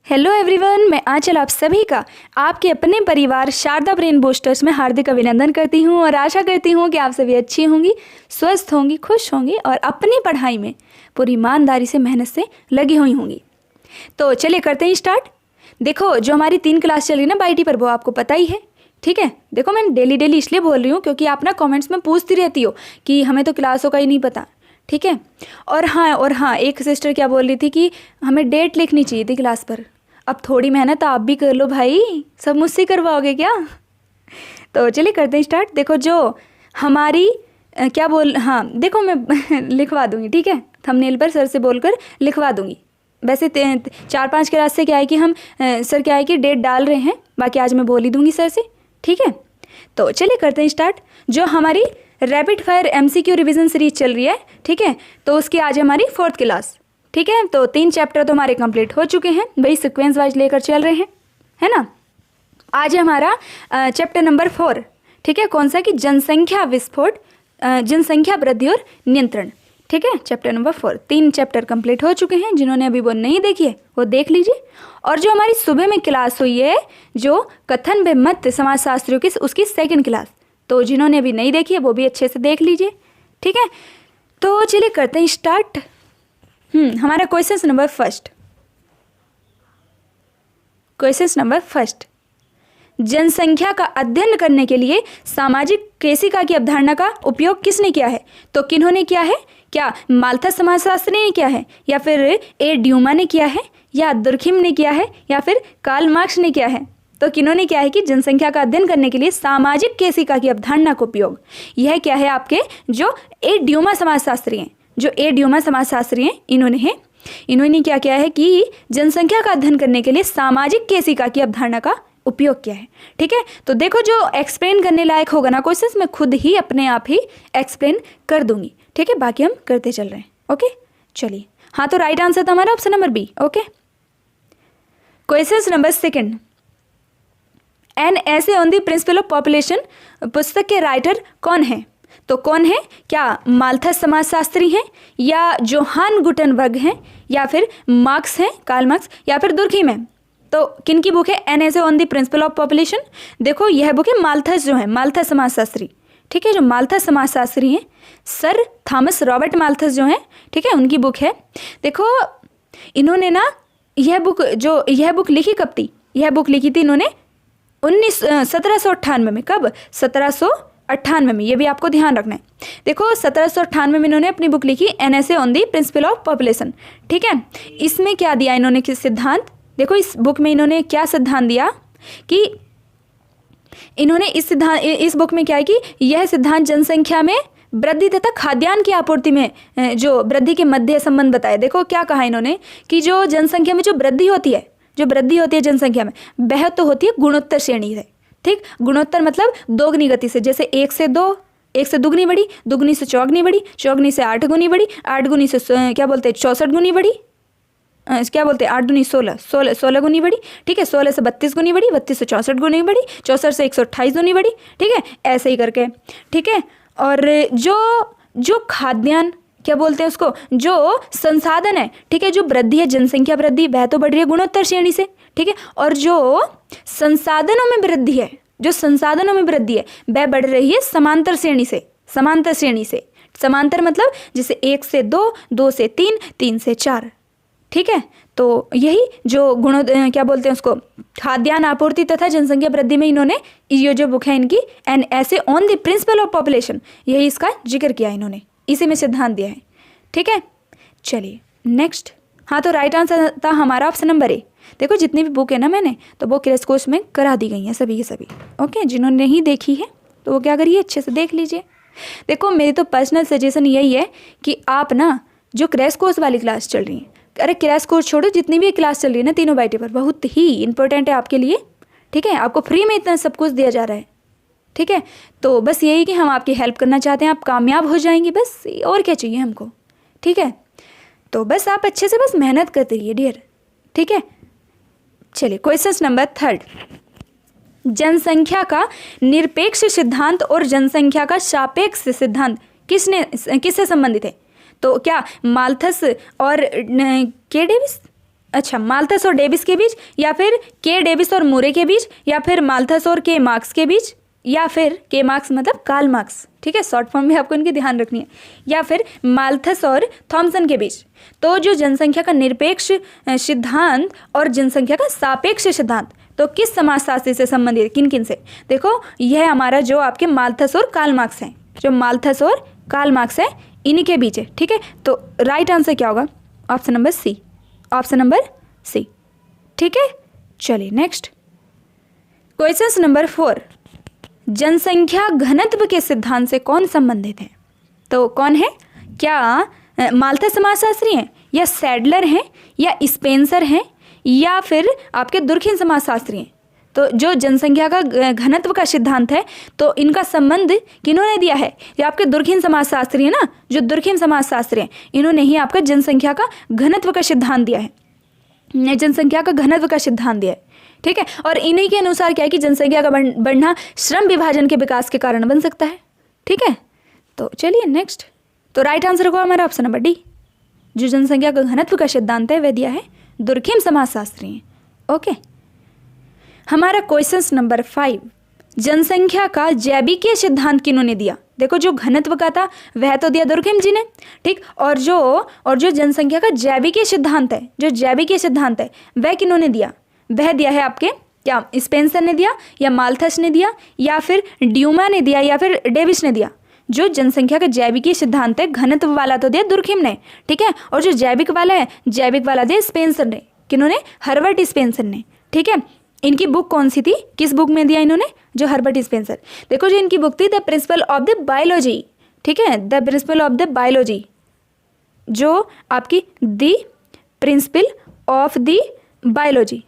Hello everyone, मैं आंचल आप सभी का आपके अपने परिवार शारदा ब्रेन बूस्टर्स में हार्दिक अभिनंदन करती हूं और आशा करती हूं कि आप सभी अच्छी होंगी, स्वस्थ होंगी, खुश होंगी और अपनी पढ़ाई में पूरी ईमानदारी से मेहनत से लगी हुई होंगी। तो चलिए करते हैं स्टार्ट। देखो, जो हमारी 3 क्लास चल रही ना बाईटी पर, वो आपको पता ही है, ठीक है। देखो, मैं डेली इसलिए बोल रही हूँ क्योंकि आप ना कॉमेंट्स में पूछती रहती हो कि हमें तो क्लासों का ही नहीं पता, ठीक है। और हाँ, एक सिस्टर क्या बोल रही थी कि हमें डेट लिखनी चाहिए थी क्लास पर। अब थोड़ी मेहनत आप भी कर लो भाई, सब मुझसे करवाओगे क्या? तो चलिए करते हैं स्टार्ट। देखो, जो हमारी देखो मैं लिखवा दूंगी, ठीक है, थंबनेल पर सर से बोलकर लिखवा दूंगी। वैसे 4-5 क्लास से क्या है कि हम सर क्या है कि डेट डाल रहे हैं, बाकी आज मैं बोल ही दूंगी सर से, ठीक है। तो चलिए करते हैं स्टार्ट। जो हमारी rapid fire MCQ revision series चल रही है, ठीक है, तो उसकी आज हमारी 4th क्लास, ठीक है। तो 3 चैप्टर तो हमारे कंप्लीट हो चुके हैं, वही सीक्वेंस वाइज लेकर चल रहे हैं, है ना। आज हमारा चैप्टर नंबर 4, ठीक है, कौन सा कि जनसंख्या विस्फोट, जनसंख्या वृद्धि और नियंत्रण, ठीक है, चैप्टर नंबर 4। 3 चैप्टर कंप्लीट हो चुके हैं। जिन्होंने अभी वो नहीं देखी है वो देख लीजिए। और जो हमारी सुबह में क्लास हुई है, जो कथन व मत समाजशास्त्रियों की, उसकी 2nd क्लास, तो जिन्होंने अभी नहीं देखी है वो भी अच्छे से देख लीजिए, ठीक है। तो चलिए करते हैं स्टार्ट। हमारा क्वेश्चन नंबर फर्स्ट, जनसंख्या का अध्ययन करने के लिए सामाजिक केशिका की अवधारणा का उपयोग किसने किया है? तो किन्होंने किया है? क्या माल्थस समाजशास्त्री ने किया है, या फिर ए ड्यूमा ने किया है, या दुर्खिम ने किया है, या फिर कार्ल मार्क्स ने किया है? तो किन्होंने क्या है कि जनसंख्या का अध्ययन करने के लिए सामाजिक केशिका की अवधारणा का उपयोग, यह क्या है आपके जो ए ड्यूमा समाजशास्त्री हैं, इन्होंने क्या किया है कि जनसंख्या का अध्ययन करने के लिए सामाजिक केशिका की अवधारणा का उपयोग किया है, ठीक है। तो देखो, जो एक्सप्लेन करने लायक होगा ना क्वेश्चंस, मैं खुद ही अपने आप ही एक्सप्लेन कर दूंगी, ठीक है। बाकी हम करते चल रहे हैं, ओके। चलिए, हाँ, तो राइट आंसर था हमारा option number B, okay. Question number 2, an essay on the principle of population पुस्तक के राइटर कौन है? तो कौन है? क्या माल्थस समाजशास्त्री हैं, या जोहान गुटनबर्ग हैं, या फिर मार्क्स हैं, कार्ल मार्क्स, या फिर दुर्खिम है? तो किन की बुक है N essay on the principle of population? देखो, यह बुक है माल्थस, जो है माल्थस समाजशास्त्री, ठीक है। जो माल्थस समाजशास्त्री हैं, सर थॉमस रॉबर्ट माल्थस जो हैं, ठीक है, उनकी बुक है। देखो, इन्होंने ना यह बुक लिखी कब थी? यह बुक लिखी थी इन्होंने 1798 में। कब? 1798 में, ये भी आपको ध्यान रखना है। देखो, 1798 में इन्होंने अपनी बुक लिखी N essay on the principal of population, ठीक है। इसमें क्या दिया इन्होंने, किस सिद्धांत? देखो, इस बुक में इन्होंने क्या सिद्धांत दिया कि इन्होंने इस बुक में क्या है कि यह सिद्धांत जनसंख्या में वृद्धि तथा खाद्यान्न की आपूर्ति में जो वृद्धि के मध्य संबंध बताया। देखो, क्या कहा इन्होंने कि जो जनसंख्या में जो वृद्धि होती है जनसंख्या में, वह तो होती है गुणोत्तर श्रेणी से, ठीक। गुणोत्तर मतलब दोगुनी गति से, जैसे 1 से 2, 1 से दुगनी बढ़ी, दुगनी से चौगनी बढ़ी, चौगनी से 8 गुनी बढ़ी, 8 गुनी से क्या बोलते हैं 64 गुनी बढ़ी, क्या बोलते हैं 8 दूनी 16, 16 गुनी बढ़ी, ठीक है। 16 से 32 गुनी बढ़ी, 32 से 64 गुनी बढ़ी, 64 से 128 गुनी बढ़ी, ठीक है, ऐसे ही करके, ठीक है। और जो खाद्यान्न, क्या बोलते हैं उसको, जो संसाधन है, ठीक है, जो वृद्धि है, जनसंख्या वृद्धि, वह तो बढ़ रही है गुणोत्तर श्रेणी से, ठीक है। और जो संसाधनों में वृद्धि है, वह बढ़ रही है समांतर श्रेणी से। समांतर मतलब जैसे 1 से 2, 2 से 3, 3 से 4, ठीक है। तो यही जो क्या बोलते हैं उसको, खाद्यान्न आपूर्ति तथा जनसंख्या वृद्धि में इन्होंने ये जो बुक है इनकी N essay on the principle of population, यही इसका जिक्र किया इन्होंने, इसी में सिद्धांत दिया है, ठीक है। चलिए नेक्स्ट। हाँ, तो राइट आंसर था हमारा ऑप्शन नंबर ए। देखो, जितनी भी बुक है ना मैंने, तो वो क्रैश कोर्स में करा दी गई हैं सभी की सभी, ओके। जिन्होंने नहीं देखी है तो वो क्या करिए, अच्छे से देख लीजिए। देखो, मेरी तो पर्सनल सजेशन यही है कि आप ना जो क्रैश कोर्स वाली क्लास चल रही है, अरे क्रैश कोर्स छोड़ो, जितनी भी क्लास चल रही है ना तीनों बाईटी पर, बहुत ही इंपॉर्टेंट है आपके लिए, ठीक है। आपको फ्री में इतना सब कुछ दिया जा रहा है, ठीक है। तो बस यही कि हम आपकी हेल्प करना चाहते हैं, आप कामयाब हो जाएंगे, बस और क्या चाहिए हमको, ठीक है। तो बस आप अच्छे से बस मेहनत करते रहिए डियर, ठीक है। चलिए, क्वेश्चन नंबर 3, जनसंख्या का निरपेक्ष सिद्धांत और जनसंख्या का सापेक्ष सिद्धांत किससे संबंधित है? तो क्या माल्थस और के डेविस, अच्छा, माल्थस और डेविस के बीच, या फिर के डेविस और मूरे के बीच, या फिर माल्थस और के मार्क्स के बीच, या फिर के मार्क्स मतलब कार्ल मार्क्स, ठीक है, शॉर्ट फॉर्म में आपको इनकी ध्यान रखनी है, या फिर माल्थस और थॉमसन के बीच। तो जो जनसंख्या का निरपेक्ष सिद्धांत और जनसंख्या का सापेक्ष सिद्धांत तो किस समाजशास्त्री से संबंधित, किन किन से? देखो यह हमारा जो आपके माल्थस और कार्ल मार्क्स हैं, जो माल्थस और कार्ल मार्क्स है इन्हीं के बीच है, ठीक है। तो राइट आंसर क्या होगा? Option number C, option number C, ठीक है। चलिए नेक्स्ट क्वेश्चन नंबर 4, जनसंख्या घनत्व के सिद्धांत से कौन संबंधित है? तो कौन है? क्या माल्थस समाजशास्त्री हैं, या सैडलर हैं, या स्पेंसर हैं, या फिर आपके दुर्खिम समाजशास्त्री हैं? तो जो जनसंख्या का घनत्व का सिद्धांत है तो इनका संबंध किन्होंने दिया है? ये आपके दुर्खिम समाजशास्त्री है ना, जो दुर्खिम समाजशास्त्री हैं इन्होंने ही आपका जनसंख्या का घनत्व का सिद्धांत दिया है, जनसंख्या का घनत्व का सिद्धांत दिया है, ठीक है। और इन्हीं के अनुसार क्या है कि जनसंख्या का बढ़ना श्रम विभाजन के विकास के कारण बन सकता है, ठीक है। तो चलिए नेक्स्ट, तो राइट आंसर होगा हमारा ऑप्शन नंबर डी, जो जनसंख्या का घनत्व का सिद्धांत है वह दिया है दुर्खिम समाजशास्त्री हैं, ओके। हमारा क्वेश्चन नंबर 5, जनसंख्या का जैविकीय सिद्धांत किन्होंने दिया? देखो जो घनत्व का था वह तो दिया दुर्खिम जी ने, ठीक, और जो जनसंख्या का जैविकीय सिद्धांत है, जो जैविकीय सिद्धांत है वह किन्होंने दिया? वह दिया है आपके क्या स्पेंसर ने दिया, या माल्थस ने दिया, या फिर ड्यूमा ने दिया, या फिर डेविस ने दिया? जो जनसंख्या का जैविकीय सिद्धांत है घनत्व वाला तो दिया दुर्खिम ने, ठीक है, और जो जैविक वाला है, जैविक वाला दिया स्पेंसर ने। किन्होंने? हर्बर्ट स्पेंसर ने, ठीक है। इनकी बुक कौन सी थी, किस बुक में दिया इन्होंने? जो हर्बर्ट स्पेंसर, देखो जो इनकी बुक थी the principle of the biology, ठीक है, the principle of the biology, जो आपकी the principle of the biology,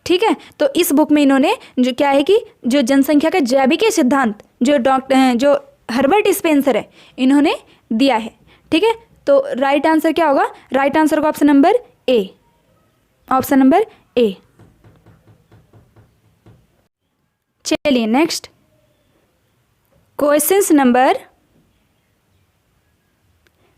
ठीक है। तो इस बुक में इन्होंने जो क्या है कि जो जनसंख्या का जैविकीय सिद्धांत जो हर्बर्ट स्पेंसर है इन्होंने दिया है, ठीक है। तो राइट आंसर क्या होगा? राइट आंसर होगा option number A, option number A. चलिए next question number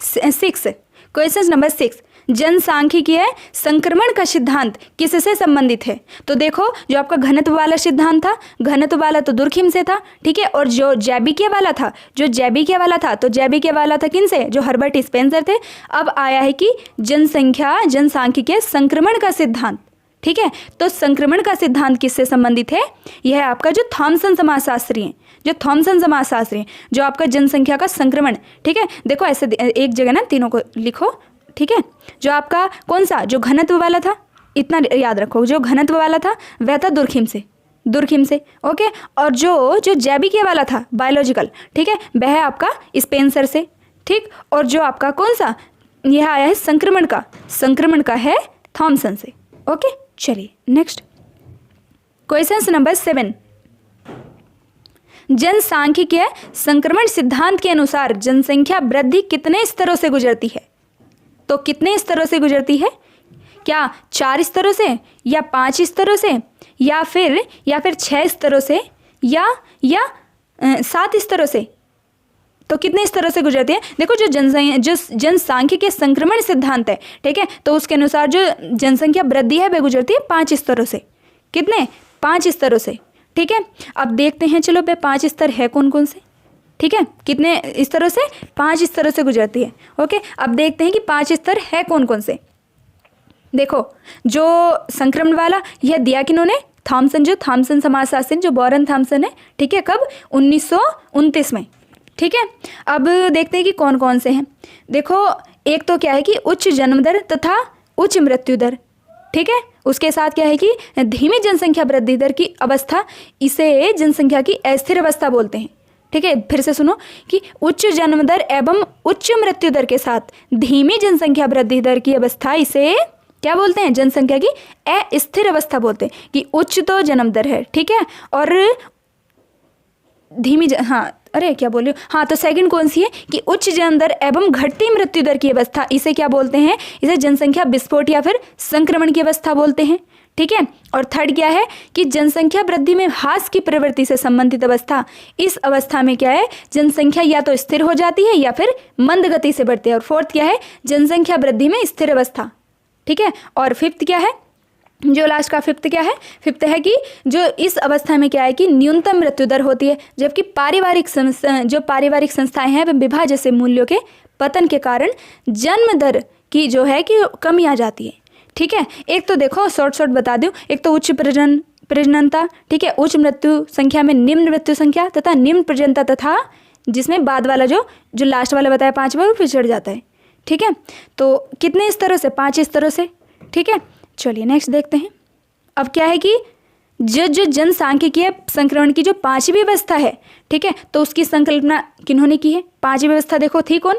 6, question number 6, जनसांख्यिकीय संक्रमण का सिद्धांत किससे संबंधित है? तो देखो जो आपका घनत्व वाला सिद्धांत था, घनत्व वाला तो दुर्खिम से था, ठीक है, और जो जैविकीय वाला था, तो जैविकीय वाला था किनसे? जो हर्बर्ट स्पेंसर थे। अब आया है कि जनसांख्यिकीय संक्रमण का सिद्धांत, ठीक है। तो संक्रमण का सिद्धांत किससे संबंधित है? यह है आपका जो थॉमसन समाजशास्त्री हैं, जो थॉमसन समाजशास्त्री हैं, जो आपका जनसंख्या का संक्रमण, ठीक है। देखो ऐसे एक जगह ना तीनों को लिखो, ठीक है। जो आपका कौन सा, जो घनत्व वाला था, इतना याद रखो, जो घनत्व वाला था वह था दुर्खिम से, ओके। और जो जैविकीय वाला था बायोलॉजिकल, ठीक है, वह है आपका स्पेंसर से, ठीक। और जो आपका कौन सा यह आया है संक्रमण का है थॉमसन से, ओके। चलिए नेक्स्ट क्वेश्चन नंबर 7, जनसांख्यिकीय संक्रमण सिद्धांत के अनुसार जनसंख्या वृद्धि कितने स्तरों से गुजरती है? तो कितने स्तरों से गुजरती है? क्या 4 स्तरों से, या 5 स्तरों से, या फिर 6 स्तरों से, या 7 स्तरों से? तो कितने स्तरों से गुजरती है? देखो जो जनसांख्यिकीय संक्रमण सिद्धांत है, ठीक है, तो उसके अनुसार जो जनसंख्या वृद्धि है वह गुजरती है 5 स्तरों से। कितने? 5 स्तरों से, ठीक है। अब देखते हैं, चलो वे 5 स्तर है कौन कौन से, ठीक है, कितने स्तरों से? 5 स्तरों से गुजरती है, ओके। अब देखते हैं कि 5 स्तर है कौन कौन से। देखो जो संक्रमण वाला यह दिया किन्होंने? थॉमसन समाजशास्त्री, जो बॉरन थॉमसन है, ठीक है, कब? 1929 में, ठीक है। अब देखते हैं कि कौन कौन से हैं। देखो एक तो क्या है कि उच्च जन्म दर तथा उच्च मृत्यु दर, ठीक है। उसके साथ क्या है कि धीमी जनसंख्या वृद्धि दर की अवस्था, इसे जनसंख्या की अस्थिर अवस्था बोलते हैं, ठीक है। फिर से सुनो कि उच्च जन्म दर एवं उच्च मृत्यु दर के साथ धीमी जनसंख्या वृद्धि दर की अवस्था, इसे क्या बोलते हैं? जनसंख्या की अस्थिर अवस्था बोलते हैं। कि उच्च तो जन्म दर है, ठीक है, और धीमी क्या बोल रही हूँ, हाँ, तो सेकंड कौन सी है कि उच्च जन्म दर एवं घटती मृत्यु दर की अवस्था, इसे क्या बोलते हैं? इसे जनसंख्या विस्फोट या फिर संक्रमण की अवस्था बोलते हैं, ठीक है। और थर्ड क्या है कि जनसंख्या वृद्धि में ह्रास की प्रवृत्ति से संबंधित अवस्था, इस अवस्था में क्या है? जनसंख्या या तो स्थिर हो जाती है या फिर मंद गति से बढ़ती है। और फोर्थ क्या है? जनसंख्या वृद्धि में स्थिर अवस्था, ठीक है। और फिफ्थ क्या है, जो लास्ट का फिफ्थ क्या है, फिफ्थ है कि जो इस अवस्था में क्या है कि न्यूनतम मृत्यु दर होती है, जबकि पारिवारिक संस्थाएं हैं वह विवाह जैसे मूल्यों के पतन के कारण जन्म दर की जो है कि कमी आ जाती है। ठीक है, एक तो देखो शॉर्ट बता दूं, एक तो उच्च प्रजननता, ठीक है, उच्च मृत्यु संख्या में निम्न मृत्यु संख्या तथा निम्न प्रजननता, तथा जिसमें बाद वाला जो लास्ट वाला बताया 5 बार वो पिछड़ जाता है। ठीक है, तो कितने स्तरों से, 5 स्तरों से। ठीक है, चलिए नेक्स्ट देखते हैं। अब क्या है कि जो जनसांख्यिकीय संक्रमण की जो 5वीं व्यवस्था है, ठीक है, तो उसकी संकल्पना किन्होंने की है। 5वीं व्यवस्था देखो थी कौन,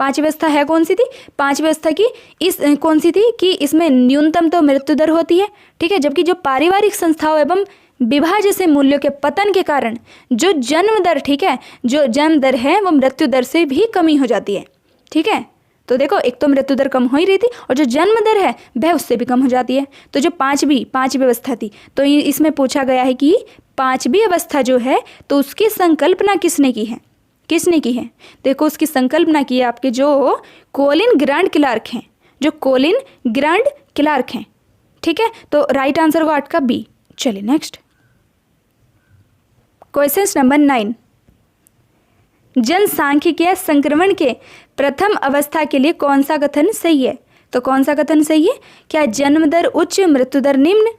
5वीं व्यवस्था है कौन सी थी, 5वीं व्यवस्था की कौन सी थी कि इसमें न्यूनतम तो मृत्यु दर होती है, ठीक है, जबकि जो पारिवारिक संस्थाओं एवं विवाह जैसे मूल्यों के पतन के कारण जो जन्म दर, ठीक है, जो जन्म दर है वो मृत्यु दर से भी कमी हो जाती है। ठीक है, तो देखो एक तो मृत्यु दर कम हो ही रही थी और जो जन्म दर है वह उससे भी कम हो जाती है। तो जो 5वीं व्यवस्था थी, तो इसमें पूछा गया है कि 5वीं अवस्था जो है तो उसकी संकल्पना किसने की है, किसने की है। देखो उसकी संकल्पना की है आपके जो कोलिन ग्रांड क्लार्क हैं, जो कोलिन ग्रांड क्लार्क हैं। ठीक है, तो राइट आंसर होगा 8 का बी। चलिए नेक्स्ट क्वेश्चन नंबर 9, जनसांख्यिकीय संक्रमण के प्रथम अवस्था के लिए कौन सा कथन सही है। तो कौन सा कथन सही है, क्या जन्म दर उच्च मृत्यु दर निम्न,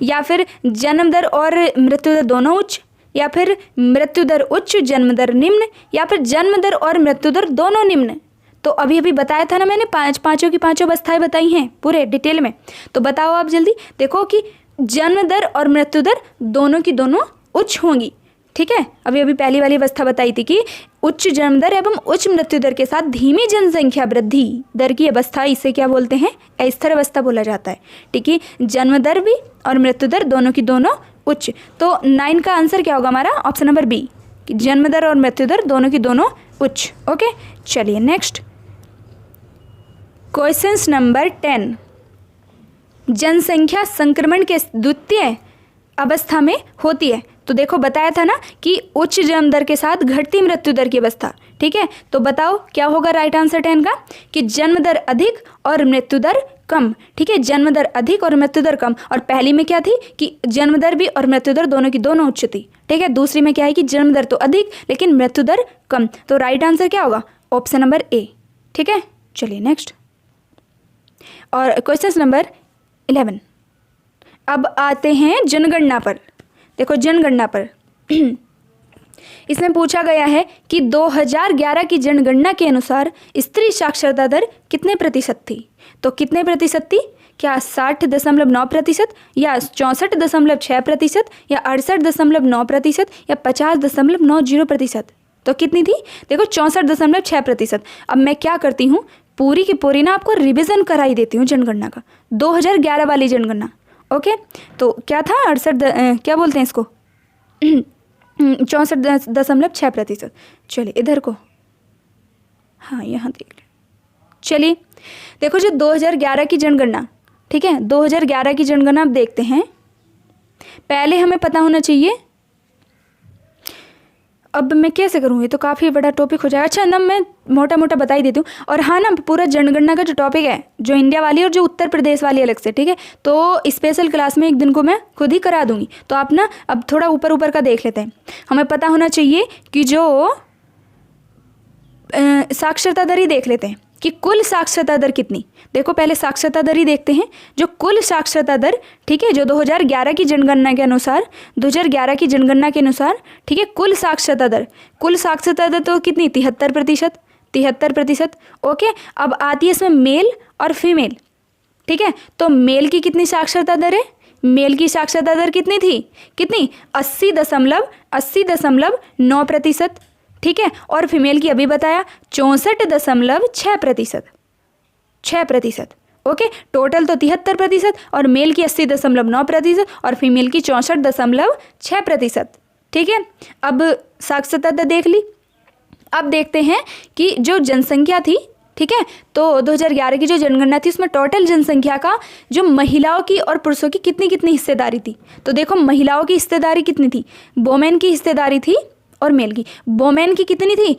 या फिर जन्म दर और मृत्यु दर दोनों उच्च, या फिर मृत्यु दर उच्च जन्म दर निम्न, या फिर जन्म दर और मृत्यु दर दोनों निम्न। तो अभी बताया था ना मैंने, पांचों की पांचों अवस्थाएं बताई हैं पूरे डिटेल में। तो बताओ आप जल्दी, देखो कि जन्म दर और मृत्यु दर दोनों की दोनों उच्च होंगी। ठीक है, अभी पहली वाली अवस्था बताई थी कि उच्च जन्म दर एवं उच्च मृत्यु दर के साथ धीमी जनसंख्या वृद्धि दर की अवस्था, इसे क्या बोलते हैं, अस्थिर अवस्था बोला जाता है। ठीक है, जन्म दर भी और मृत्यु दर दोनों की दोनों उच्च। तो 9 का आंसर क्या होगा हमारा, ऑप्शन नंबर बी, जन्म दर और मृत्यु दर दोनों की दोनों उच्च। ओके, चलिए नेक्स्ट क्वेश्चन नंबर 10, जनसंख्या संक्रमण के द्वितीय अवस्था में होती है। तो देखो बताया था ना कि उच्च जन्म दर के साथ घटती मृत्यु दर की अवस्था। ठीक है, तो बताओ क्या होगा राइट आंसर 10 का, कि जन्म दर अधिक और मृत्यु दर कम। ठीक है, जन्म दर अधिक और मृत्यु दर कम। और पहली में क्या थी कि जन्म दर भी और मृत्यु दर दोनों की दोनों उच्च थी। ठीक है, दूसरी में क्या है कि जन्म दर तो अधिक लेकिन मृत्यु दर कम। तो राइट आंसर क्या होगा, ऑप्शन नंबर ए। ठीक है, चलिए नेक्स्ट और क्वेश्चन नंबर 11। अब आते हैं जनगणना पर। देखो जनगणना पर इसमें पूछा गया है कि 2011 की जनगणना के अनुसार स्त्री साक्षरता दर कितने प्रतिशत थी। तो कितने प्रतिशत थी, क्या 60.9% या 64.6% या 68.9% या 50.90%। तो कितनी थी, देखो 64.6%। अब मैं क्या करती हूँ, पूरी की पूरी ना आपको रिवीजन कराई देती हूँ जनगणना का, 2011 वाली जनगणना। ओके, तो क्या था 68 क्या बोलते हैं इसको 64.6%। चलिए इधर को, हाँ यहाँ देख लें। चलिए देखो जो 2011 की जनगणना, ठीक है, 2011 की जनगणना अब देखते हैं। पहले हमें पता होना चाहिए, अब मैं कैसे करूँ, ये तो काफ़ी बड़ा टॉपिक हो जाएगा। अच्छा ना मैं मोटा मोटा बता ही देती हूँ। और हाँ ना, पूरा जनगणना का जो टॉपिक है, जो इंडिया वाली और जो उत्तर प्रदेश वाली अलग से, ठीक है, तो स्पेशल क्लास में एक दिन को मैं खुद ही करा दूंगी। तो आप ना अब थोड़ा ऊपर का देख लेते हैं। हमें पता होना चाहिए कि जो साक्षरता दर ही देख लेते हैं कि कुल साक्षरता दर कितनी। देखो पहले साक्षरता दर ही देखते हैं, जो कुल साक्षरता दर, ठीक है, जो 2011 की जनगणना के अनुसार, 2011 की जनगणना के अनुसार, ठीक है, कुल साक्षरता दर तो कितनी, 73%। ओके, अब आती है इसमें मेल और फीमेल। ठीक है, तो मेल की कितनी साक्षरता दर है, मेल की साक्षरता दर कितनी थी, कितनी 80.9%। ठीक है, और फीमेल की अभी बताया 64.6%। ओके, टोटल तो 73% और मेल की 80.9% और फीमेल की 64.6%। ठीक है, अब साक्षरता दर देख ली। अब देखते हैं कि जो जनसंख्या थी, ठीक है, तो 2011 की जो जनगणना थी उसमें टोटल जनसंख्या का जो महिलाओं की और पुरुषों की कितनी हिस्सेदारी थी। तो देखो महिलाओं की हिस्सेदारी कितनी थी, वोमेन की हिस्सेदारी थी और मेल की, वोमेन की कितनी थी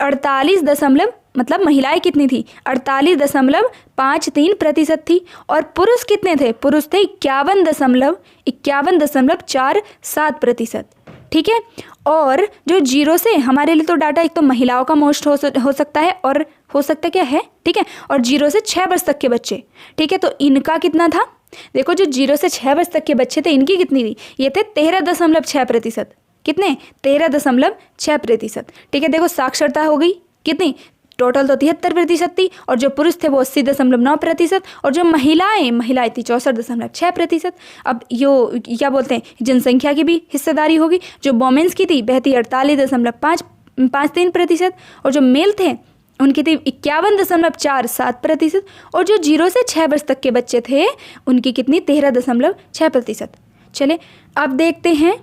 48.2 मतलब महिलाएं कितनी थी, 48.53% थी। और पुरुष कितने थे, पुरुष थे 51.47%। ठीक है। और जो जीरो से हमारे लिए तो डाटा एक तो महिलाओं का मोस्ट हो सकता है, और हो सकता क्या है, ठीक है। और 0 से 6 वर्ष तक के बच्चे, ठीक है। तो इनका कितना था, देखो जो 0 से 6 वर्ष तक के बच्चे थे इनकी कितनी थी, ये थे 13.6%। कितने, 13.6%। ठीक है। देखो साक्षरता हो गई कितनी, टोटल तो 73% थी, और जो पुरुष थे वो 80.9%, और जो महिलाएं थी 64.6%। अब यो क्या बोलते हैं, जनसंख्या की भी हिस्सेदारी होगी। जो वोमेंस की थी वह थी 48.53%, और जो मेल थे उनकी थी 51.47%, और जो 0 से 6 वर्ष तक के बच्चे थे उनकी कितनी, 13.6%। चले अब देखते हैं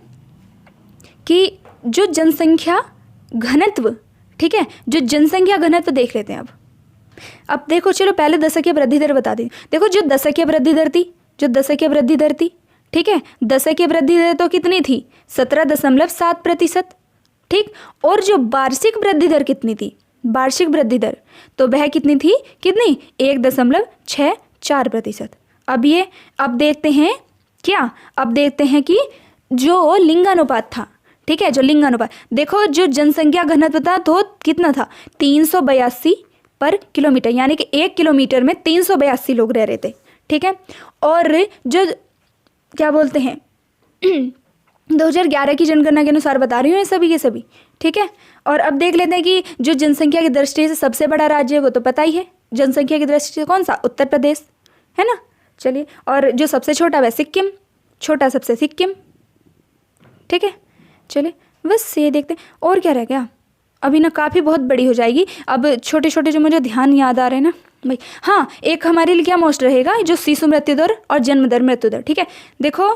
कि जो जनसंख्या घनत्व, ठीक है, जो जनसंख्या घनत्व देख लेते हैं। अब देखो चलो पहले दशकीय वृद्धि दर बता दी। देखो जो दशकीय वृद्धि दर थी, ठीक है, दशकीय वृद्धि दर तो कितनी थी, 17.7%। ठीक। और जो वार्षिक वृद्धि दर कितनी थी, वार्षिक वृद्धि दर तो वह कितनी थी, कितनी, 1.64%। अब देखते हैं क्या, अब देखते हैं कि जो लिंगानुपात था, ठीक है, जो लिंगानुपात, देखो जो जनसंख्या घनत्व था तो कितना था, 382 पर किलोमीटर, यानी कि 1 किलोमीटर में 382 लोग रह रहे थे। ठीक है। और जो क्या बोलते हैं 2011 की जनगणना के अनुसार बता रही हूँ ये सभी के सभी। ठीक है। और अब देख लेते हैं कि जो जनसंख्या की दृष्टि से सबसे बड़ा राज्य है वो तो पता ही है, जनसंख्या की दृष्टि से कौन सा, उत्तर प्रदेश है ना। चलिए, और जो सबसे छोटा वह सिक्किम, छोटा सबसे सिक्किम। ठीक है। चलिए बस ये देखते हैं, और क्या रह गया, अभी ना काफ़ी बहुत बड़ी हो जाएगी। अब छोटे छोटे जो मुझे ध्यान याद आ रहे हैं ना भाई, हाँ एक हमारे लिए क्या मोस्ट रहेगा, जो शिशु मृत्यु दर और जन्म दर मृत्यु दर। ठीक है। देखो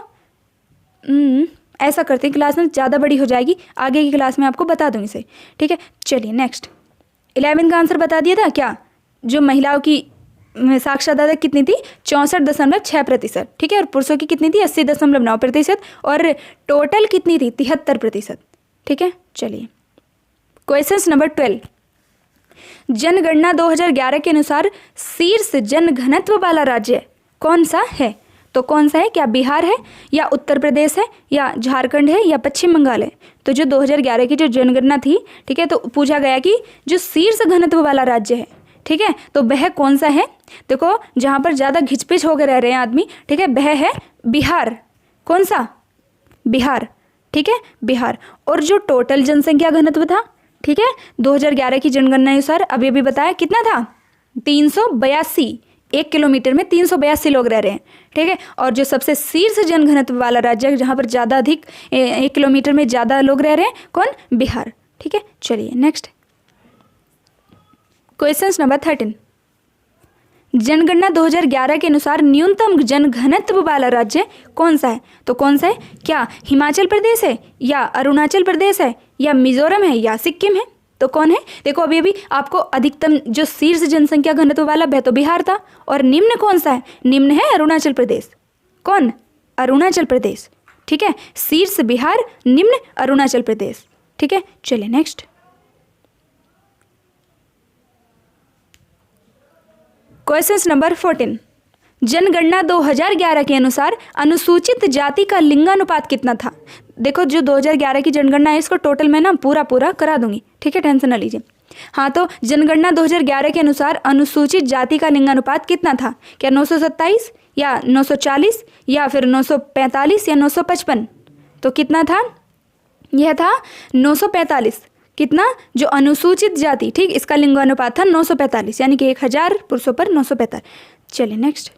ऐसा करते हैं, क्लास में ज़्यादा बड़ी हो जाएगी, आगे की क्लास में आपको बता दूँगी इसे। ठीक है। चलिए नेक्स्ट, 11 का आंसर बता दिया था क्या, जो महिलाओं की साक्षरता दर कितनी थी, 64.6%। ठीक है। और पुरुषों की कितनी थी, 80.9%। और टोटल कितनी थी, 73%। ठीक है। चलिए क्वेश्चन नंबर 12, जनगणना 2011 के अनुसार शीर्ष जनघनत्व वाला राज्य कौन सा है, तो कौन सा है, क्या बिहार है, या उत्तर प्रदेश है, या झारखंड है, या पश्चिम बंगाल है। तो जो 2011 की जो जनगणना थी, ठीक है, तो पूछा गया कि जो शीर्ष घनत्व वाला राज्य है, ठीक है, तो वह कौन सा है। देखो जहाँ पर ज़्यादा घिचपिच होकर रह रहे हैं आदमी, ठीक है, वह है बिहार। कौन सा, बिहार। ठीक है, बिहार। और जो टोटल जनसंख्या घनत्व था, ठीक है, 2011 की जनगणना अनुसार अभी अभी बताया कितना था, 382, 1 किलोमीटर में 382 लोग रह रहे हैं। ठीक है। और जो सबसे शीर्ष जनघनत्व वाला राज्य है, जहाँ पर ज़्यादा अधिक 1 किलोमीटर में ज़्यादा लोग रह रहे हैं, कौन, बिहार। ठीक है। चलिए नेक्स्ट, क्वेश्चन नंबर 13, जनगणना 2011 के अनुसार न्यूनतम जनघनत्व वाला राज्य कौन सा है, तो कौन सा है, क्या हिमाचल प्रदेश है, या अरुणाचल प्रदेश है, या मिजोरम है, या सिक्किम है। तो कौन है, देखो अभी अभी आपको अधिकतम जो शीर्ष जनसंख्या घनत्व वाला वह तो बिहार था, और निम्न कौन सा है, निम्न है अरुणाचल प्रदेश। कौन, अरुणाचल प्रदेश। ठीक है। शीर्ष बिहार, निम्न अरुणाचल प्रदेश। ठीक है। चलिए नेक्स्ट, क्वेश्चन नंबर 14, जनगणना 2011 के अनुसार अनुसूचित जाति का लिंगानुपात कितना था। देखो जो 2011 की जनगणना है इसको टोटल मैं ना पूरा करा दूंगी। ठीक है, टेंशन ना लीजिए। हाँ, तो जनगणना 2011 के अनुसार अनुसूचित जाति का लिंगानुपात कितना था, क्या 927 या 940 या फिर 945 या 955। तो कितना था, यह था 945। कितना, जो अनुसूचित जाति, ठीक, इसका लिंगानुपात था 945, यानी कि 1000 पुरुषों पर 945। चलिए नेक्स्ट,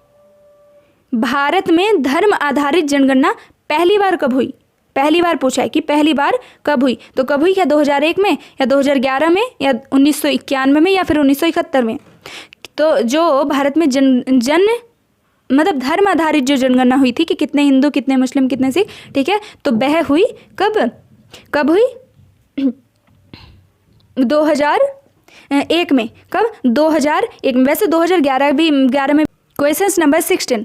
भारत में धर्म आधारित जनगणना पहली बार कब हुई। पहली बार पूछा है कि पहली बार कब हुई, तो कब हुई, क्या 2001 में, या 2011 में, या 1991 में, या फिर 1971 में। तो जो भारत में मतलब धर्म आधारित जो जनगणना हुई थी कि कितने हिंदू, कितने मुस्लिम, कितने सिख, ठीक है, तो वह हुई कब हुई, 2001 में। कब, 2001 में। वैसे 2011 में। क्वेश्चन नंबर 16,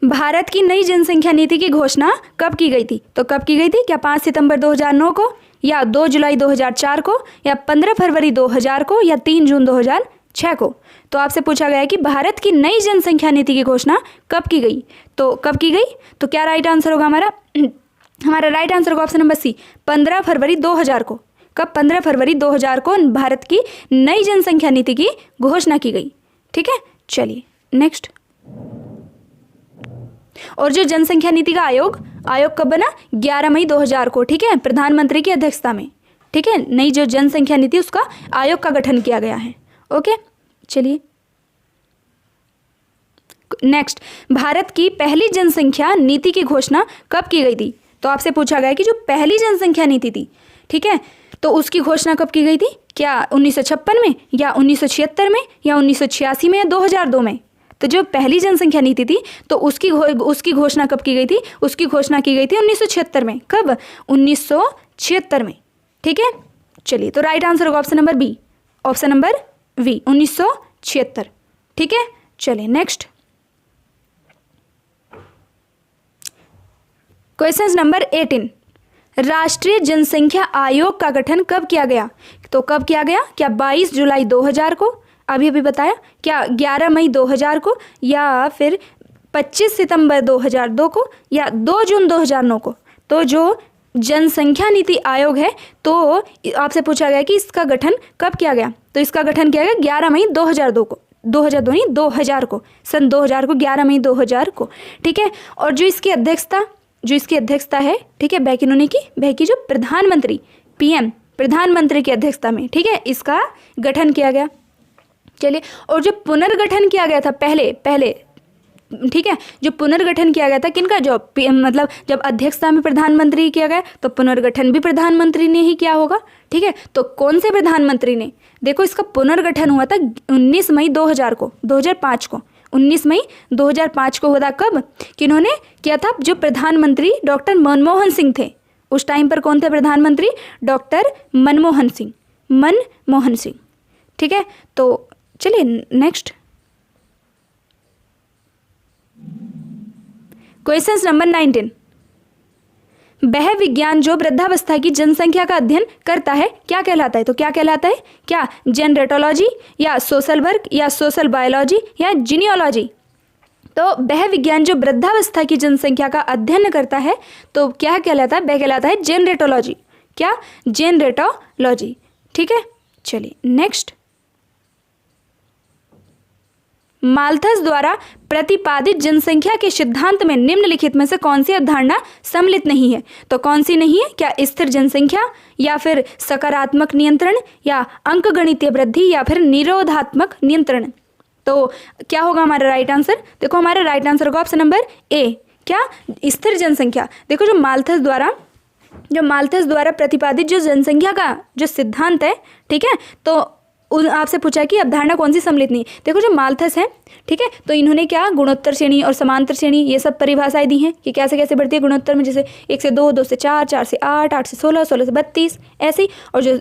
भारत की नई जनसंख्या नीति की घोषणा कब की गई थी, तो कब की गई थी, क्या 5 सितंबर 2009 को, या 2 जुलाई 2004 को, या 15 फरवरी 2000 को, या 3 जून 2006 को। तो आपसे पूछा गया है कि भारत की नई जनसंख्या नीति की घोषणा कब की गई। तो कब की गई, तो क्या राइट आंसर होगा हमारा हमारा राइट आंसर होगा ऑप्शन नंबर सी, 15 फरवरी 2000 को। कब, 15 फरवरी 2000 को भारत की नई जनसंख्या नीति की घोषणा की गई। ठीक है, चलिए नेक्स्ट। और जो जनसंख्या नीति का आयोग कब बना, 11 मई 2000 को। ठीक है, प्रधानमंत्री की अध्यक्षता में। ठीक है, नई जो जनसंख्या नीति उसका आयोग का गठन किया गया है। ओके, चलिए नेक्स्ट। भारत की पहली जनसंख्या नीति की घोषणा कब की गई थी। तो आपसे पूछा गया कि जो पहली जनसंख्या नीति थी, ठीक है, तो उसकी घोषणा कब की गई थी। क्या 1956 में, या 1976 में, या 1986 में, या 2002 में। तो जो पहली जनसंख्या नीति थी तो उसकी घोषणा कब की गई थी, उसकी घोषणा की गई थी 1976 में। कब, 1976 में। ठीक है, चलिए तो राइट आंसर होगा option number B, option number V, 1976। ठीक है, चलिए नेक्स्ट। क्वेश्चन नंबर 18, राष्ट्रीय जनसंख्या आयोग का गठन कब किया गया। तो कब किया गया, क्या 22 जुलाई 2000 को, अभी बताया, क्या 11 मई 2000 को, या फिर 25 सितंबर 2002 को, या 2 जून 2009 को। तो जो जनसंख्या नीति आयोग है तो आपसे पूछा गया कि इसका गठन कब किया गया। तो इसका गठन किया गया 11 मई 2002 को, 2002 नहीं 2000 को, सन 2000 को, 11 मई 2000 को। ठीक है, और जो इसकी अध्यक्षता है, ठीक है, वह किन्होंने की, वह की जो प्रधानमंत्री, पीएम, प्रधानमंत्री की अध्यक्षता में, ठीक है, इसका गठन किया गया। चलिए, और जो पुनर्गठन किया गया था पहले, ठीक है, जो पुनर्गठन किया गया था किनका, जो मतलब जब अध्यक्षता में प्रधानमंत्री किया गया तो पुनर्गठन भी प्रधानमंत्री ने ही किया होगा। ठीक है, तो कौन से प्रधानमंत्री ने, देखो इसका पुनर्गठन हुआ था 19 मई 2005 को, 19 मई 2005 को हुआ। कब, किन्होंने किया था, जो प्रधानमंत्री डॉक्टर मनमोहन सिंह थे। उस टाइम पर कौन थे प्रधानमंत्री, डॉक्टर मनमोहन सिंह। ठीक है, तो चलिए नेक्स्ट। क्वेश्चन नंबर 19, वह विज्ञान जो वृद्धावस्था की जनसंख्या का अध्ययन करता है क्या कहलाता है। तो क्या कहलाता है, क्या जेनरेटोलॉजी, या सोशल वर्क, या सोशल बायोलॉजी, या जीनियोलॉजी। तो वह विज्ञान जो वृद्धावस्था की जनसंख्या का अध्ययन करता है तो क्या कहलाता है, वह कहलाता है जेनरेटोलॉजी। क्या, जेनरेटोलॉजी। ठीक है, चलिए नेक्स्ट। माल्थस द्वारा प्रतिपादित जनसंख्या के सिद्धांत में निम्नलिखित में से कौन सी अवधारणा सम्मिलित नहीं है। तो कौन सी नहीं है, क्या स्थिर जनसंख्या, या फिर सकारात्मक नियंत्रण, या अंकगणितीय वृद्धि, या फिर निरोधात्मक नियंत्रण। तो क्या होगा हमारा राइट आंसर, देखो हमारा राइट आंसर होगा ऑप्शन नंबर ए, क्या, स्थिर जनसंख्या। देखो जो माल्थस द्वारा प्रतिपादित जो जनसंख्या का जो सिद्धांत है, ठीक है, तो आपसे पूछा कि अवधारणा कौन सी सम्मिलित नहीं। देखो जो माल्थस है, ठीक है, तो इन्होंने क्या गुणोत्तर श्रेणी और समांतर श्रेणी ये सब परिभाषाएं दी हैं कि कैसे कैसे बढ़ती है गुणोत्तर में, जैसे 1 से 2, 2 से 4, 4 से 8, 8 से 16, 16 से 32 ऐसे ही। और जो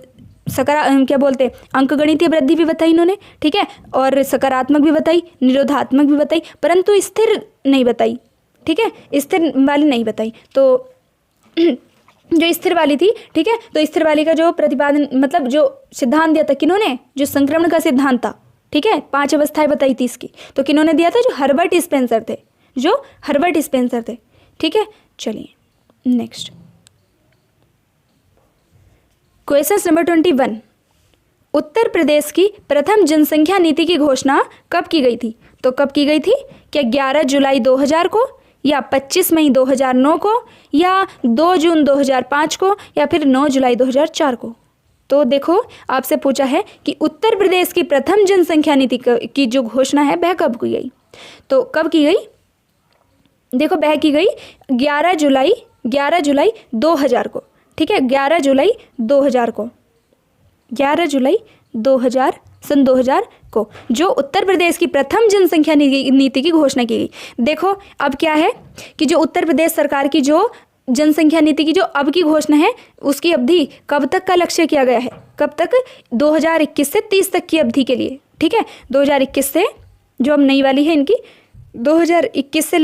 क्या बोलते हैं, अंकगणितीय वृद्धि भी बताई इन्होंने, ठीक है, और सकारात्मक भी बताई, निरोधात्मक भी बताई, परंतु स्थिर नहीं बताई। ठीक है, स्थिर वाली नहीं बताई। तो जो स्थिर वाली थी, ठीक है, तो स्थिर वाली का जो प्रतिपादन मतलब जो सिद्धांत दिया था किन्होंने, जो संक्रमण का सिद्धांत था, ठीक है, 5 अवस्थाएं बताई थी इसकी, तो किन्होंने दिया था, जो हर्बर्ट स्पेंसर थे। ठीक है, चलिए next. Question number 21, Uttar Pradesh की प्रथम जनसंख्या नीति की घोषणा कब की गई थी। तो कब की गई थी, क्या 11 जुलाई 2000 को, या 25 मई 2009 को, या 2 जून 2005 को, या फिर 9 जुलाई 2004 को। तो देखो आपसे पूछा है कि उत्तर प्रदेश की प्रथम जनसंख्या नीति की जो घोषणा है वह कब की गई। तो कब की गई, देखो वह की गई 11 जुलाई 2000 को। ठीक है, 11 जुलाई 2000 को, 11 जुलाई 2000 सन 2000 को जो उत्तर प्रदेश की प्रथम जनसंख्या नीति की घोषणा की गई। देखो अब क्या है कि जो उत्तर प्रदेश सरकार की जो जनसंख्या नीति की जो अब की घोषणा है उसकी अवधि कब तक का लक्ष्य किया गया है, कब तक, 2021 से 30 तक की अवधि के लिए। ठीक है, 2021 से जो अब नई वाली है इनकी 2021 से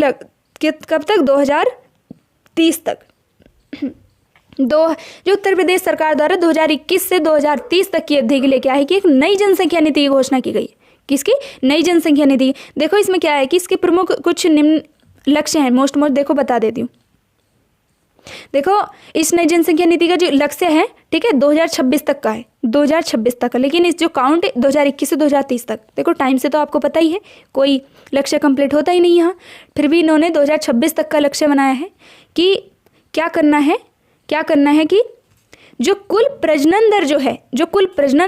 कब तक, 2030 तक। जो उत्तर प्रदेश सरकार द्वारा 2021 से 2030 तक की अवधि के लिए क्या है कि एक नई जनसंख्या नीति की घोषणा की गई। किसकी? नई जनसंख्या नीति। देखो इसमें क्या है कि इसके प्रमुख कुछ निम्न लक्ष्य हैं। मोस्ट देखो बता देती हूँ। देखो इस नई जनसंख्या नीति का जो लक्ष्य है, ठीक है, 2026 तक का है, 2026 तक का। लेकिन इस जो काउंट है 2021 से 2030 तक। देखो टाइम से तो आपको पता ही है, कोई लक्ष्य कंप्लीट होता ही नहीं यहाँ। फिर भी इन्होंने 2026 तक का लक्ष्य बनाया है कि क्या करना है कि जो कुल प्रजनन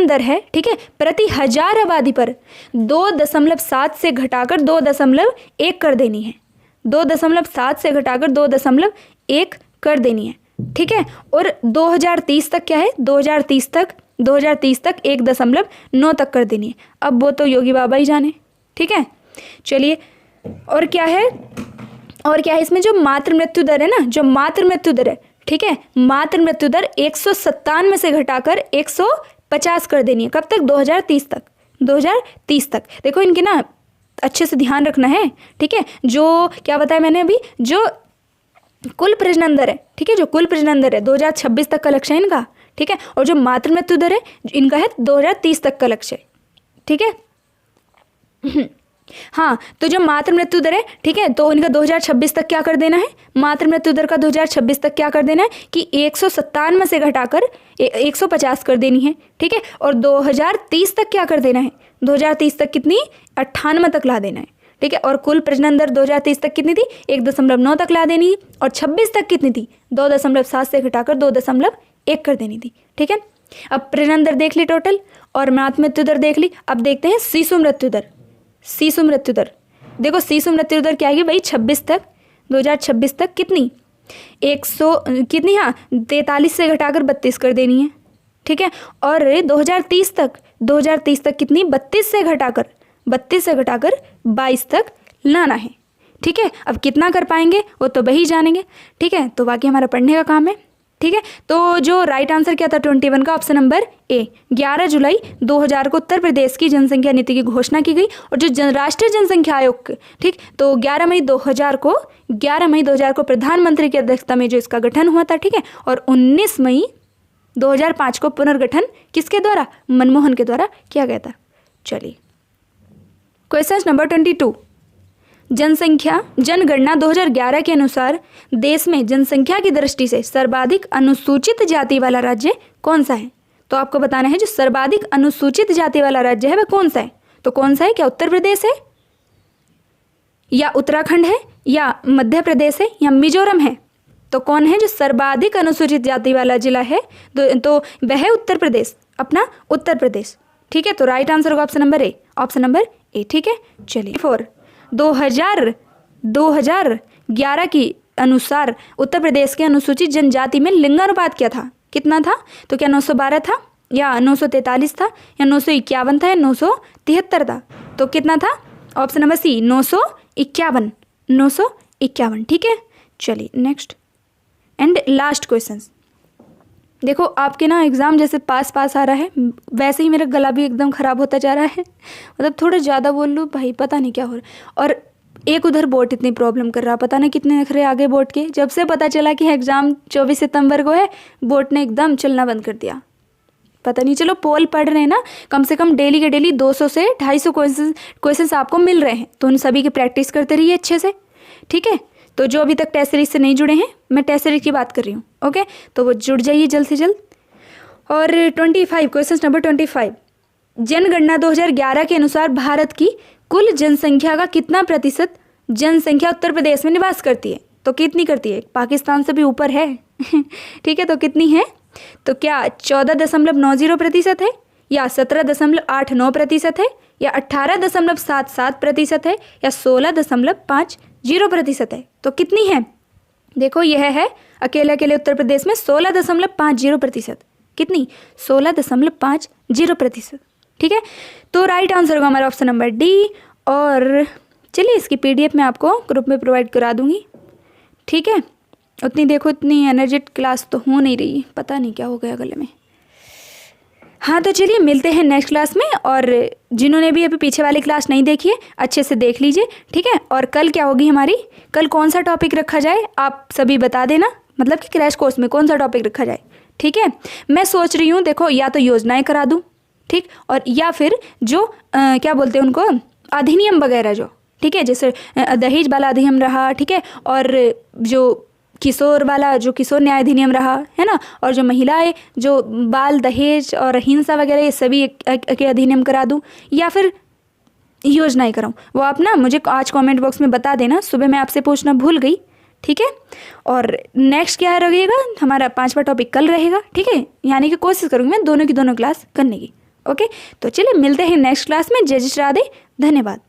दर है, ठीक है, प्रति 1000 आबादी पर 2.7 से घटाकर 2.1 कर देनी है। 2.7 से घटाकर 2.1 कर देनी है, ठीक है। और 2030 तक क्या है, 2030 तक 1.9 तक कर देनी है। अब वो तो योगी बाबा ही जाने, ठीक है। चलिए और क्या है इसमें जो मातृ मृत्यु दर है ना, जो मातृ मृत्यु दर है, ठीक है, मातृ मृत्यु दर 197 से घटाकर 150 कर देनी है। कब तक? 2030 तक। देखो इनके ना अच्छे से ध्यान रखना है, ठीक है। जो क्या बताया मैंने अभी, जो कुल प्रजनन दर है, ठीक है, जो कुल प्रजनन दर है 2026 तक का लक्ष्य है इनका, ठीक है। और जो मातृ मृत्यु दर है इनका है 2030 तक का लक्ष्य, ठीक है। हाँ, तो जो मातृ मृत्यु दर है, ठीक है, तो इनका 2026 तक क्या कर देना है, मातृ मृत्यु दर का 2026 तक क्या कर देना है कि 197 से घटाकर 150 कर देनी है, ठीक है। और 2030 तक क्या कर देना है, 2030 तक कितनी, 98 तक ला देना है, ठीक है। और कुल प्रजनन दर 2030 तक कितनी थी, 1.9 तक ला देनी है। और 26 तक कितनी थी, 2.7 से घटाकर 2.1 कर देनी थी, ठीक है। अब प्रजनन दर देख ली टोटल और मातृ मृत्यु दर देख ली। अब देखते हैं शिशु मृत्यु दर। देखो शिशु मृत्यु दर क्या है भाई, 2026 तक कितनी, 43 से घटाकर 32 कर देनी है, ठीक है। और 2030 तक कितनी, 32 से घटाकर 22 तक लाना है, ठीक है। अब कितना कर पाएंगे वो तो वही जानेंगे, ठीक है। तो बाकी हमारा पढ़ने का काम है, ठीक है। तो जो राइट आंसर क्या था 21 का, ऑप्शन नंबर ए। 11 जुलाई 2000 को उत्तर प्रदेश की जनसंख्या नीति की घोषणा की गई। और जो राष्ट्रीय जनसंख्या आयोग, ठीक, तो 11 मई 2000 को प्रधानमंत्री की अध्यक्षता में जो इसका गठन हुआ था, ठीक है। और 19 मई 2005 को पुनर्गठन किसके द्वारा, मनमोहन के द्वारा किया गया था। चलिए क्वेश्चन नंबर 22, जनगणना 2011 के अनुसार देश में जनसंख्या की दृष्टि से सर्वाधिक अनुसूचित जाति वाला राज्य कौन सा है। तो आपको बताना है जो सर्वाधिक अनुसूचित जाति वाला राज्य है वह कौन सा है। तो कौन सा है, क्या उत्तर प्रदेश है या उत्तराखंड है या मध्य प्रदेश है या मिजोरम है। तो कौन है जो सर्वाधिक अनुसूचित जाति वाला जिला है, तो वह है उत्तर प्रदेश, अपना उत्तर प्रदेश, ठीक है। तो राइट आंसर होगा ऑप्शन नंबर ए, ठीक है। चलिए 2011 की अनुसार उत्तर प्रदेश के अनुसूचित जनजाति में लिंगानुपात क्या था, कितना था। तो क्या 912 था या 943 था या 951 था या 973 था। तो कितना था, ऑप्शन नंबर सी, 951, ठीक है। चलिए नेक्स्ट एंड लास्ट क्वेश्चन। देखो आपके ना एग्ज़ाम जैसे पास आ रहा है, वैसे ही मेरा गला भी एकदम ख़राब होता जा रहा है। मतलब थोड़ा ज़्यादा बोल लूँ भाई, पता नहीं क्या हो रहा है। और एक उधर बोर्ड इतनी प्रॉब्लम कर रहा, पता नहीं कितने नखरे आगे बोर्ड के। जब से पता चला कि एग्ज़ाम 24 सितंबर को है, बोर्ड ने एकदम चलना बंद कर दिया। पता नहीं, चलो पोल पढ़ रहे हैं ना, कम से कम डेली के डेली 200 से 250 क्वेश्चन आपको मिल रहे हैं, तो उन सभी की प्रैक्टिस करते रहिए अच्छे से, ठीक है। तो जो अभी तक टेस्ट सीरीज से नहीं जुड़े हैं, मैं टेस्ट सीरीज की बात कर रही हूँ, ओके, तो वो जुड़ जाइए जल्द से जल्द। और 25 क्वेश्चन नंबर 25, जनगणना 2011 के अनुसार भारत की कुल जनसंख्या का कितना प्रतिशत जनसंख्या उत्तर प्रदेश में निवास करती है। तो कितनी करती है, पाकिस्तान से भी ऊपर है ठीक है। तो कितनी है, तो क्या 14.90% है या 17.89% है या 18.77% है या 16.50% है। तो कितनी है, देखो यह है अकेले उत्तर प्रदेश में 16.50%। कितनी, 16.50%, ठीक है। तो राइट आंसर होगा हमारा ऑप्शन नंबर डी। और चलिए इसकी PDF मैं आपको ग्रुप में प्रोवाइड करा दूंगी, ठीक है। उतनी देखो इतनी एनर्जेटिक क्लास तो हो नहीं रही, पता नहीं क्या हो गया गले में। हाँ तो चलिए मिलते हैं नेक्स्ट क्लास में। और जिन्होंने भी अभी पीछे वाली क्लास नहीं देखी है अच्छे से देख लीजिए, ठीक है। और कल क्या होगी हमारी, कल कौन सा टॉपिक रखा जाए आप सभी बता देना, मतलब कि क्रैश कोर्स में कौन सा टॉपिक रखा जाए। ठीक है, मैं सोच रही हूँ देखो या तो योजनाएं करा दूँ, ठीक, और या फिर जो क्या बोलते हैं उनको, अधिनियम वगैरह जो, ठीक है, जैसे दहेज वाला अधिनियम रहा, ठीक है, और जो किशोर वाला जो किशोर न्याय अधिनियम रहा है ना, और जो महिलाएं जो बाल दहेज और हिंसा वगैरह ये सभी के अधिनियम करा दूँ, या फिर योजनाएं कराऊँ, वो आप ना मुझे आज कमेंट बॉक्स में बता देना। सुबह मैं आपसे पूछना भूल गई। ठीक है, और नेक्स्ट क्या रहेगा, हमारा 5वां टॉपिक कल रहेगा। ठीक है, यानी कि कोशिश करूँगी मैं दोनों की दोनों क्लास करने की। ओके, तो चलिए मिलते हैं नेक्स्ट क्लास में। जय जय श्री राधे, धन्यवाद।